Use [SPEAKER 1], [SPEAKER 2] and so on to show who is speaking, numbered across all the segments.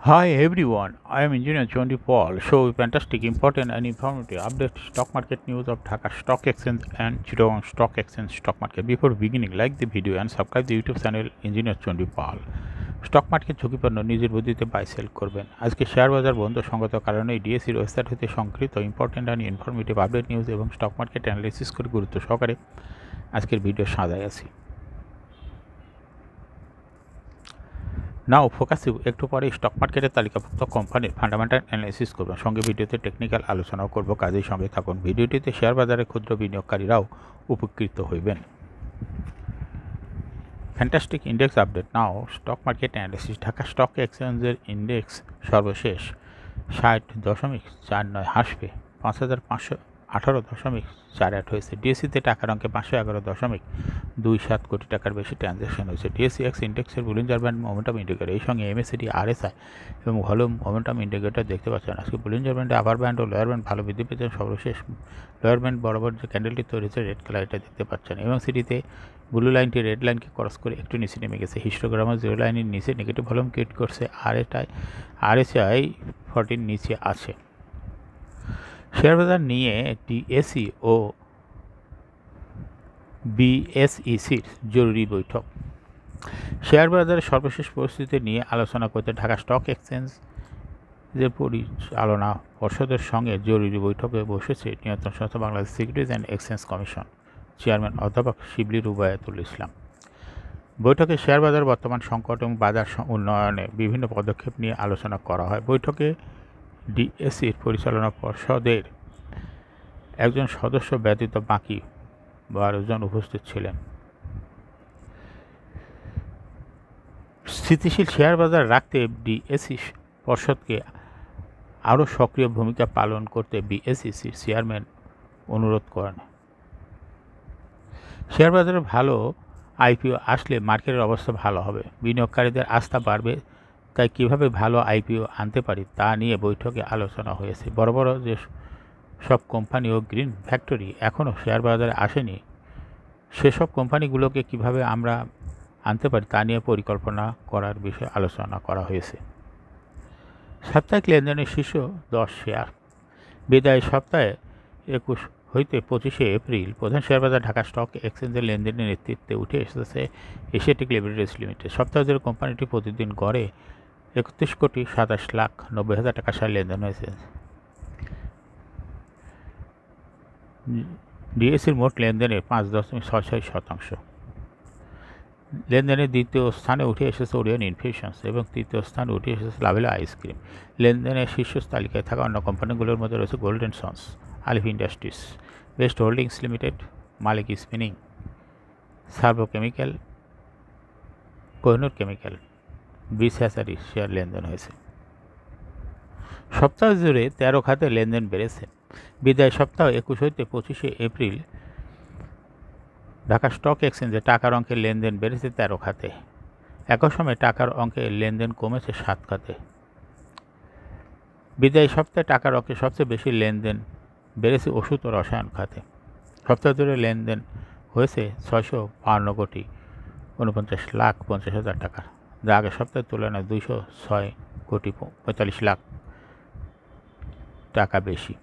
[SPEAKER 1] Hi everyone, I am Engineer Chondi Paul. Show fantastic, important and informative update stock market news of Dhaka Stock Exchange and Chittagong Stock Exchange stock market. Before beginning, like the video and subscribe the YouTube channel Engineer Chondi Paul. Stock market ঝুঁকিপূর্ণ নিজের বুদ্ধিতে buy sell করবেন। আজকে share বাজার বন্ধ সঙ্গত কারণে ডিএসসির ওয়েবসাইট হতে সংকৃত important and informative update news এবং স্টক মার্কেট অ্যানালিসিস করে গুরুত্ব সহকারে আজকের ভিডিও সাজায় আছি। নাও ফোকাসে একটু পরে স্টক মার্কেটের তালিকাভুক্ত কোম্পানির ফান্ডামেন্টাল অ্যানালিসিস করবেন, সঙ্গে ভিডিওতে টেকনিক্যাল আলোচনাও করব। কাজেই সঙ্গে থাকুন। ভিডিওটিতে শেয়ার বাজারে ক্ষুদ্র বিনিয়োগকারীরাও উপকৃত হইবেন। Fantastic index update. Now stock market analysis. Dhaka stock এক্সচেঞ্জের ইন্ডেক্স সর্বশেষ 60.49 হাসবে 5518.48 হয়েছে। ডিএসসিতে টাকার অঙ্কে 511.27 কোটি টাকার বেশি ট্রানজ্যাকশন হয়েছে। ডিএসসি এক্স ইন্ডেক্সের বুলিঞ্জার ব্যান্ড মোমেন্টাম ইন্ডিকেটর, এই সঙ্গে এমএসিডি, আরএসআই এবং ভলিউম মোমেন্টাম ইন্ডিকেটর দেখতে পাচ্ছেন। আজকে বুলিঞ্জার ব্যান্ডে আপার ব্যান্ড ও লোয়ার ব্যান্ড ভালো বৃদ্ধি পেয়েছেন। সর্বশেষ লোয়ার ব্যান্ড বরাবর যে ক্যান্ডেলটি তৈরি হয়েছে রেড কালার, এটা দেখতে পাচ্ছেন। এমএসিডিতে ব্লু লাইনটি রেড লাইনকে ক্রস করে একটু নিচে নেমে গেছে। হিস্টোগ্রামে জিরো লাইনের নিচে নেগেটিভ ভলিউম ক্রিয়েট করছে। আরএসআই 40 নিচে আছে। শেয়ার বাজার নিয়ে ডিএসই ও বিএসইসির জরুরি বৈঠক। শেয়ার বাজারের সর্বশেষ পরিস্থিতি নিয়ে আলোচনা করতে ঢাকা স্টক এক্সচেঞ্জের পরিচালনা পর্ষদের সঙ্গে জরুরি বৈঠকে বসেছে নিয়ন্ত্রণ সংস্থা Bangladesh securities and exchange commission chairman অধ্যাপক শিবলি রুবায়াতুল ইসলাম। বৈঠকে শেয়ার বাজার বর্তমান সংকট এবং বাজার উন্নয়নে বিভিন্ন পদক্ষেপ নিয়ে আলোচনা করা হয়। বৈঠকে ডিএসসির পরিচালনা পর্ষদের একজন সদস্য ব্যতীত বাকি 12 জন উপস্থিত ছিলেন। স্থিতিশীল শেয়ার বাজার রাখতে ডিএসসি পর্ষদকে আরও সক্রিয় ভূমিকা পালন করতে বিএসইসির চেয়ারম্যান অনুরোধ করেন। শেয়ার বাজারে ভালো আইপিও আসলে মার্কেটের অবস্থা ভালো হবে, বিনিয়োগকারীদের আস্থা বাড়বে। তাই কীভাবে ভালো আইপিও আনতে পারি তা নিয়ে বৈঠকে আলোচনা হয়েছে। বড় বড় যে সব কোম্পানি ও গ্রিন ফ্যাক্টরি এখনও শেয়ার বাজারে আসেনি, সেসব কোম্পানিগুলোকে কিভাবে আমরা আনতে পারি তা নিয়ে পরিকল্পনা করার বিষয়ে আলোচনা করা হয়েছে। সাপ্তাহিক লেনদেনের শীর্ষ 10 শেয়ার। বিদায় সপ্তাহে 21 হইতে 25 এপ্রিল প্রধান শেয়ার বাজার ঢাকা স্টক এক্সচেঞ্জের লেনদেনের নেতৃত্বে উঠে এসেছে এশিয়াটিক লিমিটেড লিমিটেড। সপ্তাহ জুড়ে কোম্পানিটি প্রতিদিন গড়ে 31,27,90,000 টাকা সার লেনদেন হয়েছে। ডিএসসির মোট লেনদেনের 5.66%। লেনদেনের দ্বিতীয় স্থানে উঠে এসেছে ওরিয়ন ইনফিউশনস এবং তৃতীয় স্থানে উঠে এসেছে লাভেলা আইসক্রিম। লেনদেনের শীর্ষ তালিকায় থাকা অন্য কোম্পানিগুলোর মধ্যে রয়েছে Golden Sons, Alif Industries, Best Holdings Limited, Malek Spinning, Salvo Chemical, Kohinoor Chemical, Beach Hatchery share লেনদেন হয়েছে। সপ্তাহ জুড়ে 13 খাতে লেনদেন বেড়েছে। বিদায় সপ্তাহ 21 হইতে 25 এপ্রিল ঢাকা স্টক এক্সচেঞ্জে টাকার অঙ্কের লেনদেন বেড়েছে 13 খাতে। একই সময় টাকার অঙ্কের লেনদেন কমেছে 7 খাতে। বিদায়ী সপ্তাহে টাকার অঙ্কে সবচেয়ে বেশি লেনদেন বেড়েছে ওষুধ ও রসায়ন খাতে। সপ্তাহ জুড়ে লেনদেন হয়েছে 652,49,50,00,000 টাকা, যা আগের সপ্তাহের তুলনায় 206,45,00,000 টাকা বেশি।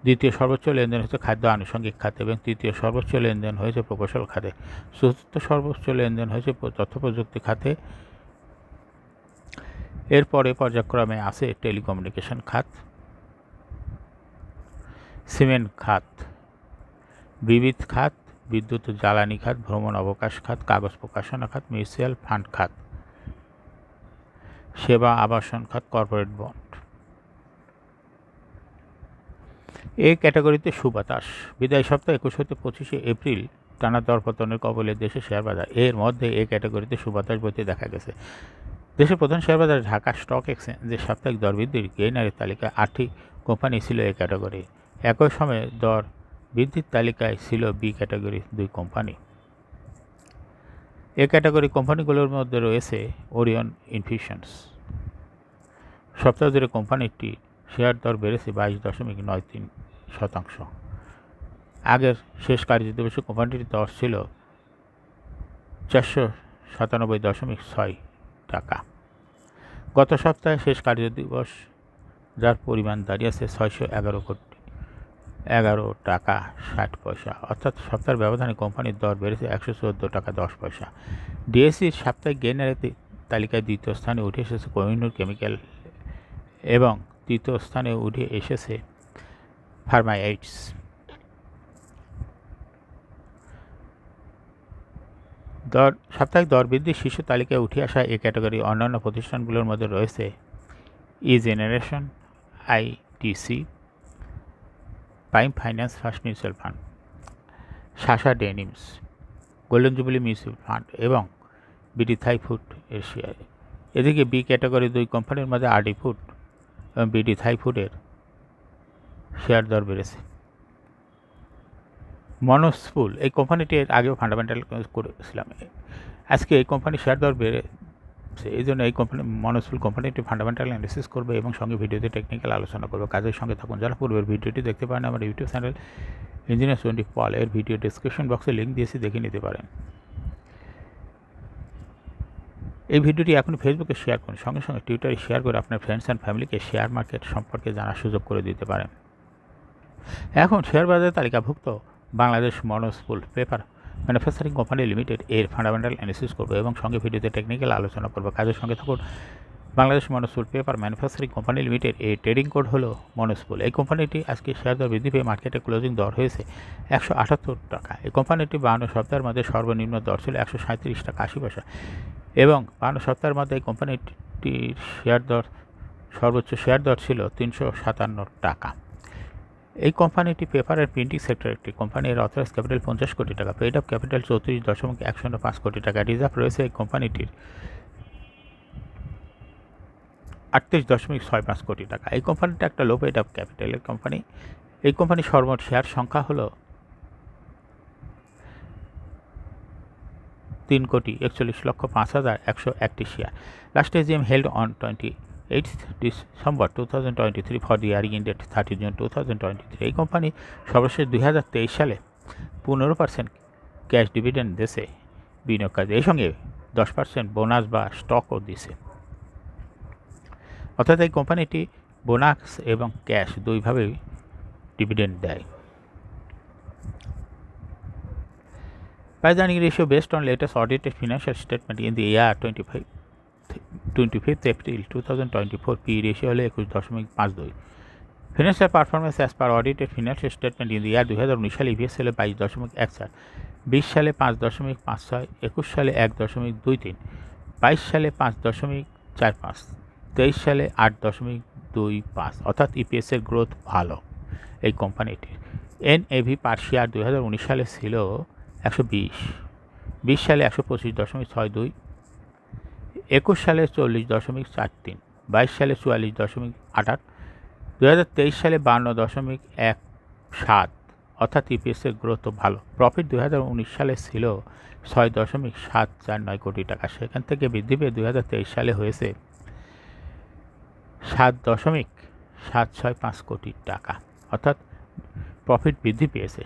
[SPEAKER 1] দ্বিতীয় সর্বোচ্চ লেনদেন হয়েছে খাদ্য আনুষঙ্গিক খাতে এবং তৃতীয় সর্বোচ্চ লেনদেন হয়েছে প্রকৌশল খাতে। চতুর্থ সর্বোচ্চ লেনদেন হয়েছে তথ্য প্রযুক্তি খাতে। এরপরে পর্যায়ক্রমে আছে টেলিকমিউনিকেশন খাত, সিমেন্ট খাত, বিবিধ খাত, বিদ্যুৎ ও জ্বালানি খাত, ভ্রমণ অবকাশ খাত, কাগজ প্রকাশনা খাত, মিউচুয়াল ফান্ড খাত, সেবা আবাসন খাত, কর্পোরেট বন্ড। এই ক্যাটাগরিতে সুবাতাস। বিদায় সপ্তাহ 21 হতে 25 এপ্রিল টানা দরপতনের কবলে দেশের শেয়ার বাজার। এর মধ্যে এই ক্যাটাগরিতে সুবাতাস বইতে দেখা গেছে। দেশের প্রধান শেয়ার বাজার ঢাকা স্টক এক্সচেঞ্জের সাপ্তাহিক দর বৃদ্ধির গেইনারের তালিকায় 8টি কোম্পানি ছিল এই ক্যাটাগরি। একই সময়ে দর বৃদ্ধির তালিকায় ছিল বি ক্যাটাগরি 2 কোম্পানি। এই ক্যাটাগরি কোম্পানিগুলোর মধ্যে রয়েছে ওরিয়ন ইনফিউশনস। সপ্তাহ জুড়ে কোম্পানিটি শেয়ার দর বেড়েছে 22.93%। আগের শেষ কার্য দিবসে কোম্পানিটির দর ছিল 497.6 টাকা। গত সপ্তাহে শেষ কার্যদিবস যার পরিমাণ দাঁড়িয়েছে 611 টাকা 60 পয়সা, অর্থাৎ সপ্তাহের ব্যবধানে কোম্পানির দর বেড়েছে 114 টাকা 10 পয়সা। ডিএসসির সাপ্তাহিক গেইনার তালিকায় দ্বিতীয় স্থানে উঠে এসেছে কোহিনুর কেমিক্যাল এবং তৃতীয় স্থানে উঠে এসেছে ফার্মাইটস। সাপ্তাহিক দর বৃদ্ধির শীর্ষ তালিকায় উঠে আসা এই ক্যাটাগরি অন্যান্য প্রতিষ্ঠানগুলোর মধ্যে রয়েছে generation, ITC, prime finance first mutual fund, Sasha denims, golden jubilee mutual fund এবং বিডি থাই ফুড এর শেয়ার। এদিকে বি ক্যাটাগরি 2 কোম্পানির মধ্যে আরডি ফুড এবং বিডি থাই ফুডের শেয়ার দর বেড়েছে। মনোসফুল এই কোম্পানিটির আগেও ফান্ডামেন্টাল করেছিলাম, আজকে এই কোম্পানির শেয়ার দর বেড়েছে, এই জন্য এই কোম্পানি মনোসফুল কোম্পানিটি ফান্ডামেন্টাল অ্যানালিসিস করবে এবং সঙ্গে ভিডিওতে টেকনিক্যাল আলোচনা করবে। কাজের সঙ্গে থাকুন। যারা পূর্বের ভিডিওটি দেখতে পারেন আমার ইউটিউব চ্যানেল ইঞ্জিনিয়ার 20 পল এর ভিডিও ডিসক্রিপশন বক্সে লিঙ্ক দিয়েছি, দেখে নিতে পারেন। এই ভিডিওটি এখন ফেসবুকে শেয়ার করুন, সঙ্গে সঙ্গে টুইটারে শেয়ার করে আপনার ফ্রেন্ডস অ্যান্ড ফ্যামিলিকে শেয়ার মার্কেট সম্পর্কে জানার সুযোগ করে দিতে পারেন। এখন শেয়ার বাজারে তালিকাভুক্ত Bangladesh Monospool paper manufacturing company limited এর ফান্ডামেন্টাল অ্যানালিসিস করবে এবং সঙ্গে ভিডিওতে টেকনিক্যাল আলোচনা করবে। কাজের সঙ্গে থাকুন। Bangladesh Monospool paper manufacturing company limited এর ট্রেডিং কোড হলো মনোসফুল। এই কোম্পানিটি আজকে শেয়ার দর বৃদ্ধি পেয়ে মার্কেটে ক্লোজিং দর হয়েছে 178 টাকা। এই কোম্পানিটি 52 সপ্তাহের মধ্যে সর্বনিম্ন দর ছিল 137 টাকা 80 পয়সা এবং 52 সপ্তাহের মধ্যে এই কোম্পানিটির শেয়ার দর সর্বোচ্চ শেয়ার দর ছিল 357 টাকা। এই কোম্পানিটি পেপার এর প্রিন্টিং সেক্টর একটি কোম্পানি। এর অথরাইজ ক্যাপিটাল 50 কোটি টাকা, পেইড আপ ক্যাপিটাল 34.105 কোটি টাকা, রিজার্ভ রয়েছে এই কোম্পানিটির 38.65 কোটি টাকা। এই কোম্পানিটা একটা লো পেইড আপ ক্যাপিটালের কোম্পানি। এই কোম্পানির সর্বমোট শেয়ার সংখ্যা হলো 3,41,05,101 share. Last AGM held on 28th December 2023 for the year ended 30 June 2023। এই কোম্পানি সর্বশেষ 2023 সালে 15% ক্যাশ ডিভিডেন্ড দিয়েছে বিনিয়োগকারী, এর সঙ্গে 10% বোনাস বা স্টকও দিয়েছে। অর্থাৎ এই কোম্পানিটি বোনাস এবং ক্যাশ দুইভাবেই ডিভিডেন্ড দেয়। Price earning ratio based on latest audited financial statement in the year 25th April 2024, P ratio হলো 21.52। Financial performance as per audited financial statement in the year 2019 সালে EPS হলো 22.14, 20 সালে 5.56, 21 সালে 1.23, 22 সালে 5.45, 23 সালে 8.25, অর্থাৎ EPS এর গ্রোথ ভালো এই কোম্পানিটির। NAV পার শেয়ার 2019 সালে ছিল 120, 20 সালে 125.62, 21 সালে 40.43, 22 সালে 44.28, 2023 সালে 52.17, অর্থাৎ EPS এর গ্রোথ ভালো। প্রফিট 2019 সালে ছিল 6.749 কোটি টাকা, সেখান থেকে বৃদ্ধি পেয়ে 2023 সালে হয়েছে 7.765 কোটি টাকা, অর্থাৎ প্রফিট বৃদ্ধি পেয়েছে।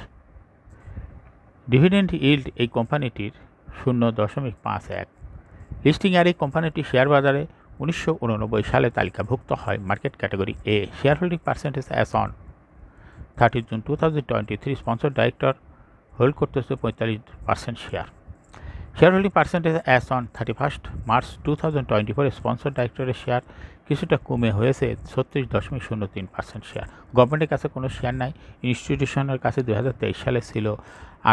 [SPEAKER 1] ডিভিডেন্ড ইল্ড এই কোম্পানিটির 0.51। লিস্টিং আর এই কোম্পানিটি শেয়ার বাজারে 1989 সালে তালিকাভুক্ত হয় market category A. Share holding percentage as on 30 June 2023, sponsor director hold করতেছে 45% share. Share holding percentage as on 31 March 2024, sponsor ডাইরেক্টরের শেয়ার কিছুটা কমে হয়েছে 36.03% শেয়ার। গভর্নমেন্টের কাছে কোনো শেয়ার নাই। ইনস্টিটিউশনের কাছে 2023 সালে ছিল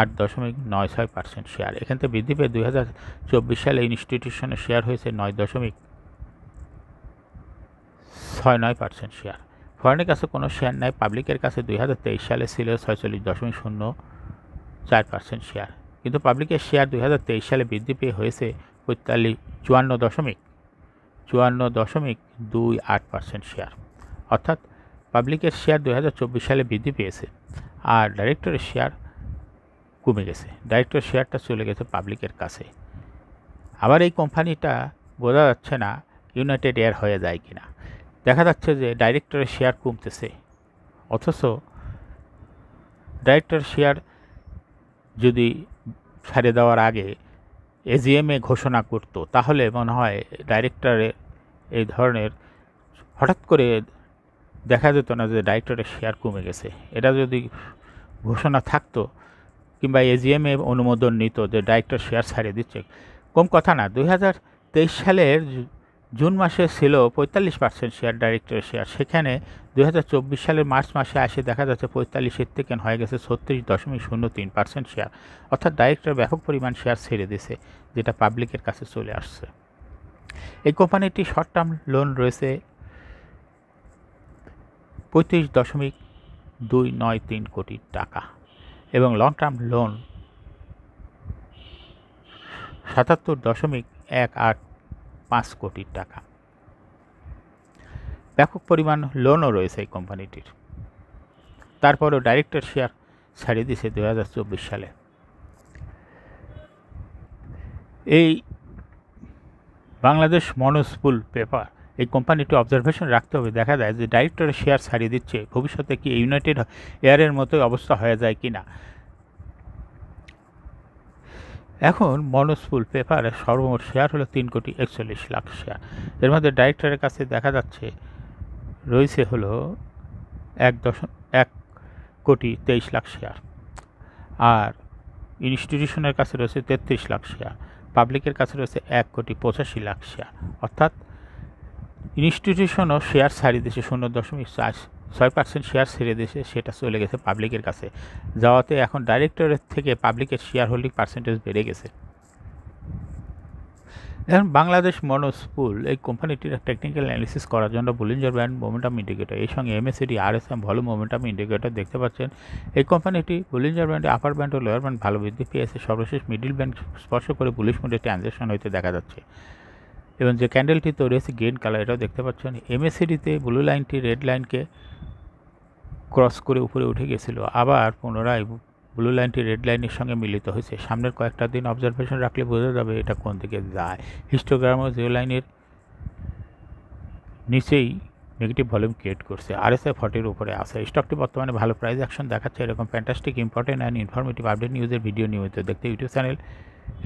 [SPEAKER 1] 8.96% শেয়ার, এখান থেকে বৃদ্ধি পেয়ে 2024 সালে ইনস্টিটিউশনের শেয়ার হয়েছে 9.69% শেয়ার। ফরেনের কাছে কোনো শেয়ার নাই। পাবলিকের কাছে 2023 সালে ছিল 46.04% শেয়ার, কিন্তু পাবলিকের শেয়ার 2023 সালে বৃদ্ধি পেয়ে হয়েছে 54.28% শেয়ার, অর্থাৎ পাবলিকের শেয়ার 2024 সালে বৃদ্ধি পেয়েছে আর ডাইরেক্টরের শেয়ার কমে গেছে। ডাইরেক্টর শেয়ারটা চলে গেছে পাবলিকের কাছে। আবার এই কোম্পানিটা বোঝা যাচ্ছে না ইউনাইটেড এয়ার হয়ে যায় কিনা। দেখা যাচ্ছে যে ডাইরেক্টরের শেয়ার কমতেছে, অথচ ডাইরেক্টর শেয়ার যদি ছাড়ে দেওয়ার আগে এজিএমে ঘোষণা করত তাহলে মনে হয় ডাইরেক্টরের এই ধরনের হঠাৎ করে দেখা যেত না যে ডাইরেক্টরের শেয়ার কমে গেছে। এটা যদি ঘোষণা থাকতো কিংবা এজিএমে অনুমোদন নিত যে ডাইরেক্টর শেয়ার ছাড়িয়ে দিচ্ছে, কম কথা না। 2023 সালের জুন মাসে ছিল 45% শেয়ার ডাইরেক্টরের শেয়ার, সেখানে 2024 সালের মার্চ মাসে আসে দেখা যাচ্ছে 45-এর থেকে হয়ে গেছে 36.03% শেয়ার, অর্থাৎ ডাইরেক্টর ব্যাপক পরিমাণ শেয়ার ছেড়ে দিয়েছে, যেটা পাবলিকের কাছে চলে আসছে। এই কোম্পানিটি শর্ট টার্ম লোন রয়েছে 35.293 কোটি টাকা এবং লং টার্ম লোন 77.185 কোটি টাকা। ব্যাপক পরিমাণ লোনও রয়েছে এই কোম্পানিটির। তারপরেও ডাইরেক্টর শেয়ার ছাড়িয়ে দিয়েছে 2024 সালে। এই বাংলাদেশ মনোস্পুল পেপার, এই কোম্পানিটি অবজারভেশন রাখতে হবে। দেখা যায় যে ডাইরেক্টরের শেয়ার ছাড়িয়ে দিচ্ছে, ভবিষ্যতে কি ইউনাইটেড এয়ারের মতোই অবস্থা হয়ে যায় কি না। এখন মনোস্পুল পেপারের সর্বমোট শেয়ার হলো 3,41,00,000 শেয়ার। এর মধ্যে ডাইরেক্টরের কাছে দেখা যাচ্ছে রয়েছে হলো 1,23,00,000 শেয়ার, আর ইনস্টিটিউশনের কাছে রয়েছে 33,00,000 শেয়ার, পাবলিকের কাছে রয়েছে 1,85,00,000 শেয়ার। অর্থাৎ ইনস্টিটিউশনও শেয়ার ছাড়িয়ে দিয়েছে, 0.6% শেয়ার ছেড়ে দিয়েছে, সেটা চলে গেছে পাবলিকের কাছে। যাওয়াতে এখন ডাইরেক্টরের থেকে পাবলিকের শেয়ার হোল্ডিং পার্সেন্টেজ বেড়ে গেছে। এখন বাংলাদেশ মনোস্পুল এই কোম্পানিটির টেকনিক্যাল অ্যানালিসিস করার জন্য বলিঞ্জার ব্যান্ড মোমেন্টাম ইন্ডিকেটর, এই সঙ্গে MACD RSM volume momentum indicator দেখতে পাচ্ছেন। এই কোম্পানিটি বলিঞ্জার ব্যান্ডে আপার ব্যান্ড ও লোয়ার ব্যান্ড ভালো বৃদ্ধি পেয়েছে, সর্বশেষ মিডিল ব্যান্ড স্পর্শ করে বুলিশ মোডে ট্রানজ্যাকশন হইতে দেখা যাচ্ছে। এবং যে ক্যান্ডেলটি তৈরি হয়েছে গ্রিন কালার, এটাও দেখতে পাচ্ছেন। MACD-তে ব্লু লাইনটি রেড লাইনকে ক্রস করে উপরে উঠে গেছিলো, আবার পুনরায় ব্লু লাইনটি রেড লাইনের সঙ্গে মিলিত হয়েছে। সামনের কয়েকটা দিন অবজারভেশন রাখলে বোঝা যাবে এটা কোন দিকে যায়। হিস্টোগ্রামও জিরো লাইনের নিচেই নেগেটিভ ভলিউম ক্রিয়েট করছে, RSI 40-এর উপরে আছে। স্টকটি বর্তমানে ভালো প্রাইস অ্যাকশন দেখাচ্ছে। এরকম fantastic, important and informative update নিউজের ভিডিও নিয়মিত দেখতে ইউটিউব চ্যানেল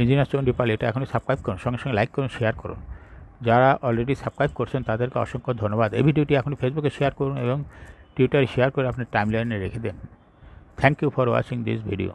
[SPEAKER 1] ইঞ্জিনিয়ার চণ্ডীপাল এটা এখনই সাবস্ক্রাইব করুন, সঙ্গে সঙ্গে লাইক করুন, শেয়ার করুন। যারা অলরেডি সাবস্ক্রাইব করছেন তাদেরকে অসংখ্য ধন্যবাদ। এই ভিডিওটি এখনই ফেসবুকে শেয়ার করুন এবং টুইটারে শেয়ার করে আপনার টাইমলাইনে রেখে দেন। Thank you for watching this video.